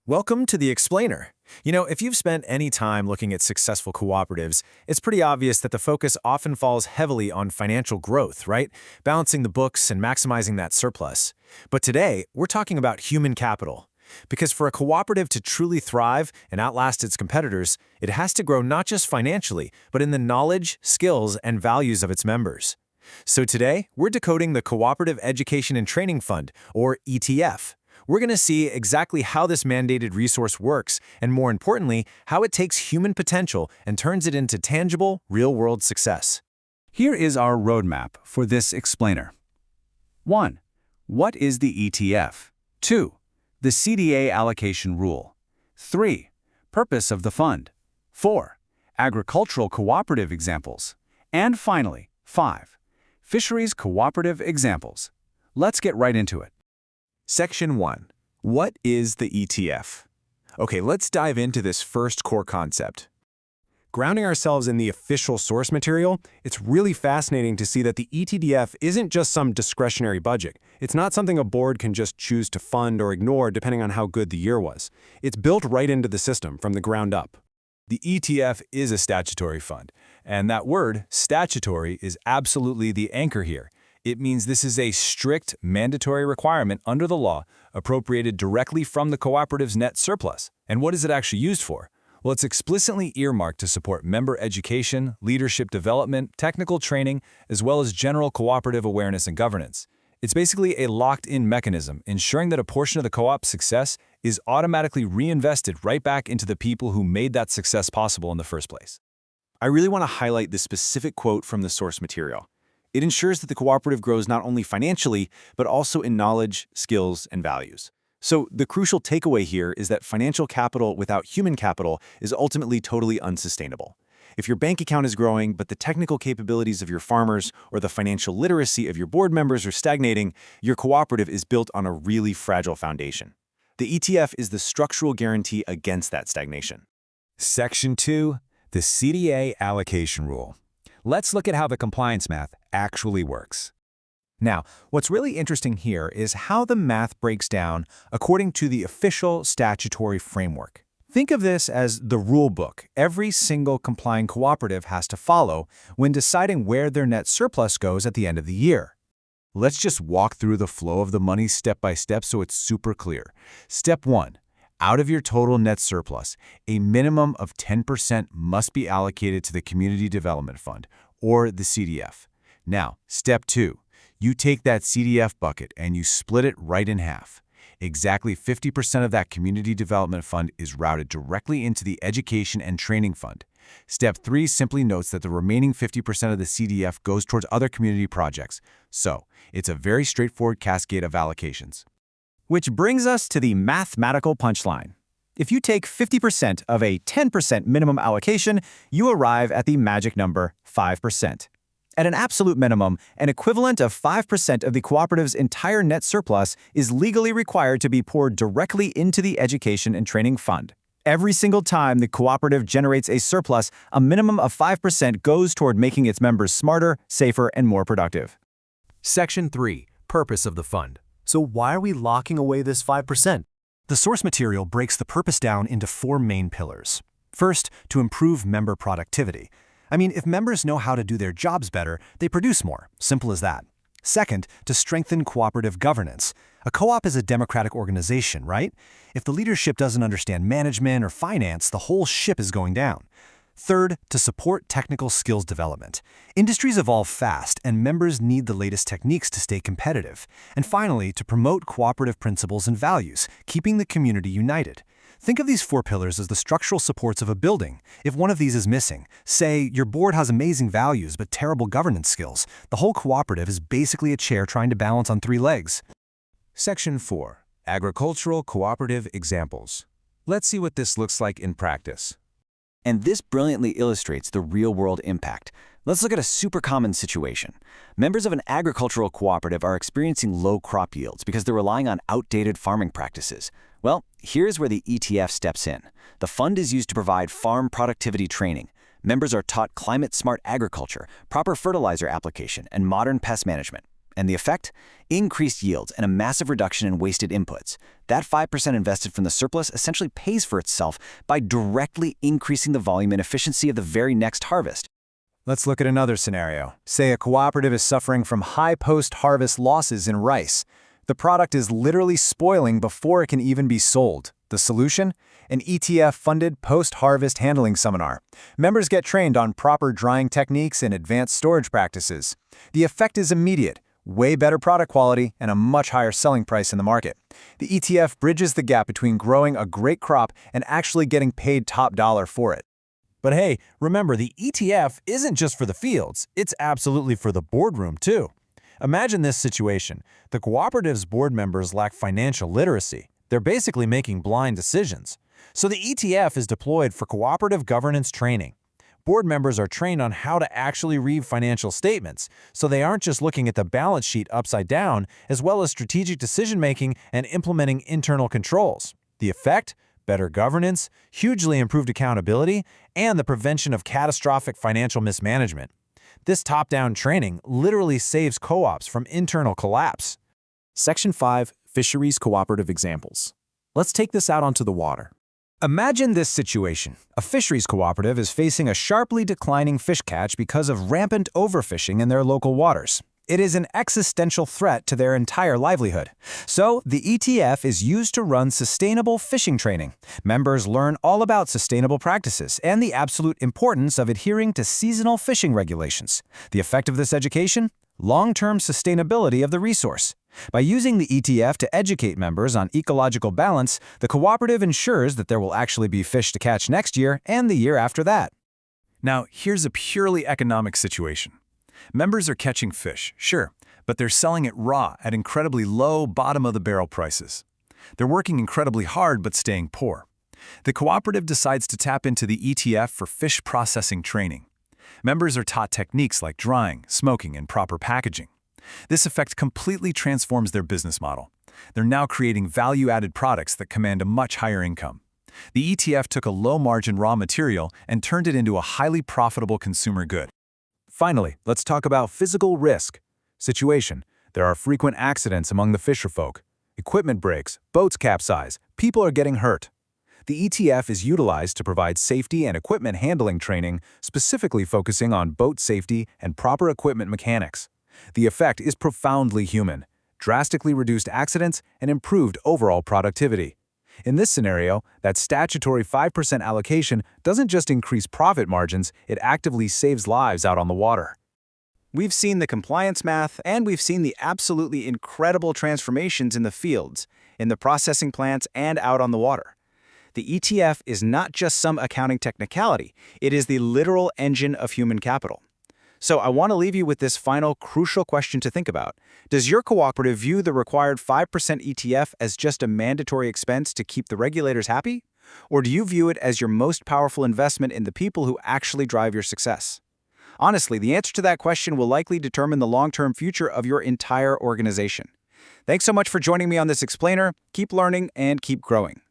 Welcome to The Explainer. If you've spent any time looking at successful cooperatives, it's pretty obvious that the focus often falls heavily on financial growth, right? Balancing the books and maximizing that surplus. But today, we're talking about human capital. Because for a cooperative to truly thrive and outlast its competitors, it has to grow not just financially, but in the knowledge, skills, and values of its members. So today, we're decoding the Cooperative Education and Training Fund, or ETF. We're going to see exactly how this mandated resource works, and more importantly, how it takes human potential and turns it into tangible, real-world success. Here is our roadmap for this explainer. 1. What is the ETF? 2. The CDA allocation rule. 3. Purpose of the fund. 4. Agricultural cooperative examples. And finally, 5. Fisheries cooperative examples. Let's get right into it. Section 1. What is the ETF? Okay, let's dive into this first core concept. Grounding ourselves in the official source material, it's really fascinating to see that the ETF isn't just some discretionary budget. It's not something a board can just choose to fund or ignore depending on how good the year was. It's built right into the system from the ground up. The ETF is a statutory fund, and that word, statutory, is absolutely the anchor here. It means this is a strict, mandatory requirement under the law, appropriated directly from the cooperative's net surplus. And what is it actually used for? Well, it's explicitly earmarked to support member education, leadership development, technical training, as well as general cooperative awareness and governance. It's basically a locked-in mechanism, ensuring that a portion of the co-op's success is automatically reinvested right back into the people who made that success possible in the first place. I really want to highlight this specific quote from the source material. It ensures that the cooperative grows not only financially, but also in knowledge, skills, and values. So the crucial takeaway here is that financial capital without human capital is ultimately totally unsustainable. If your bank account is growing, but the technical capabilities of your farmers or the financial literacy of your board members are stagnating, your cooperative is built on a really fragile foundation. The ETF is the structural guarantee against that stagnation. Section 2. The CDA allocation rule. Let's look at how the compliance math actually works. Now, what's really interesting here is how the math breaks down according to the official statutory framework. Think of this as the rule book every single complying cooperative has to follow when deciding where their net surplus goes at the end of the year. Let's just walk through the flow of the money step by step so it's super clear. Step 1. Out of your total net surplus, a minimum of 10% must be allocated to the Community Development Fund, or the CDF. Now, step 2. You take that CDF bucket and you split it right in half. Exactly 50% of that Community Development Fund is routed directly into the Education and Training Fund. Step 3 simply notes that the remaining 50% of the CDF goes towards other community projects. So, it's a very straightforward cascade of allocations. Which brings us to the mathematical punchline. If you take 50% of a 10% minimum allocation, you arrive at the magic number 5%. At an absolute minimum, an equivalent of 5% of the cooperative's entire net surplus is legally required to be poured directly into the Education and Training Fund. Every single time the cooperative generates a surplus, a minimum of 5% goes toward making its members smarter, safer, and more productive. Section 3. Purpose of the fund. So why are we locking away this 5%? The source material breaks the purpose down into 4 main pillars. First, to improve member productivity. If members know how to do their jobs better, they produce more. Simple as that. Second, to strengthen cooperative governance. A co-op is a democratic organization, right? If the leadership doesn't understand management or finance, the whole ship is going down. Third, to support technical skills development. Industries evolve fast, and members need the latest techniques to stay competitive. And finally, to promote cooperative principles and values, keeping the community united. Think of these 4 pillars as the structural supports of a building. If one of these is missing, say your board has amazing values but terrible governance skills, the whole cooperative is basically a chair trying to balance on 3 legs. Section 4. Agricultural cooperative examples. Let's see what this looks like in practice. And this brilliantly illustrates the real-world impact. Let's look at a super common situation. Members of an agricultural cooperative are experiencing low crop yields because they're relying on outdated farming practices. Well, here's where the ETF steps in. The fund is used to provide farm productivity training. Members are taught climate-smart agriculture, proper fertilizer application, and modern pest management. And the effect? Increased yields and a massive reduction in wasted inputs. That 5% invested from the surplus essentially pays for itself by directly increasing the volume and efficiency of the very next harvest. Let's look at another scenario. Say a cooperative is suffering from high post-harvest losses in rice. The product is literally spoiling before it can even be sold. The solution? An ETF-funded post-harvest handling seminar. Members get trained on proper drying techniques and advanced storage practices. The effect is immediate. Way better product quality and a much higher selling price in the market. The ETF bridges the gap between growing a great crop and actually getting paid top dollar for it. But hey, remember, the ETF isn't just for the fields, it's absolutely for the boardroom too. Imagine this situation. The cooperative's board members lack financial literacy. They're basically making blind decisions. So the ETF is deployed for cooperative governance training. Board members are trained on how to actually read financial statements, so they aren't just looking at the balance sheet upside down, as well as strategic decision-making and implementing internal controls. The effect? Better governance, hugely improved accountability, and the prevention of catastrophic financial mismanagement. This top-down training literally saves co-ops from internal collapse. Section 5. Fisheries Cooperative Examples. Let's take this out onto the water. Imagine this situation. A fisheries cooperative is facing a sharply declining fish catch because of rampant overfishing in their local waters. It is an existential threat to their entire livelihood. So, the ETF is used to run sustainable fishing training. Members learn all about sustainable practices and the absolute importance of adhering to seasonal fishing regulations. The effect of this education? Long-term sustainability of the resource. By using the ETF to educate members on ecological balance, the cooperative ensures that there will actually be fish to catch next year and the year after that. Now, here's a purely economic situation. Members are catching fish, sure, but they're selling it raw at incredibly low bottom-of-the-barrel prices. They're working incredibly hard but staying poor. The cooperative decides to tap into the ETF for fish processing training. Members are taught techniques like drying, smoking, and proper packaging. This effect completely transforms their business model. They're now creating value-added products that command a much higher income. The ETF took a low-margin raw material and turned it into a highly profitable consumer good. Finally, let's talk about physical risk. Situation: there are frequent accidents among the fisherfolk. Equipment breaks, boats capsize, people are getting hurt. The ETF is utilized to provide safety and equipment handling training, specifically focusing on boat safety and proper equipment mechanics. The effect is profoundly human, drastically reduced accidents and improved overall productivity. In this scenario, that statutory 5% allocation doesn't just increase profit margins, it actively saves lives out on the water. We've seen the compliance math, and we've seen the absolutely incredible transformations in the fields, in the processing plants, and out on the water. The ETF is not just some accounting technicality, it is the literal engine of human capital. So I want to leave you with this final crucial question to think about. Does your cooperative view the required 5% ETF as just a mandatory expense to keep the regulators happy? Or do you view it as your most powerful investment in the people who actually drive your success? Honestly, the answer to that question will likely determine the long-term future of your entire organization. Thanks so much for joining me on this explainer. Keep learning and keep growing.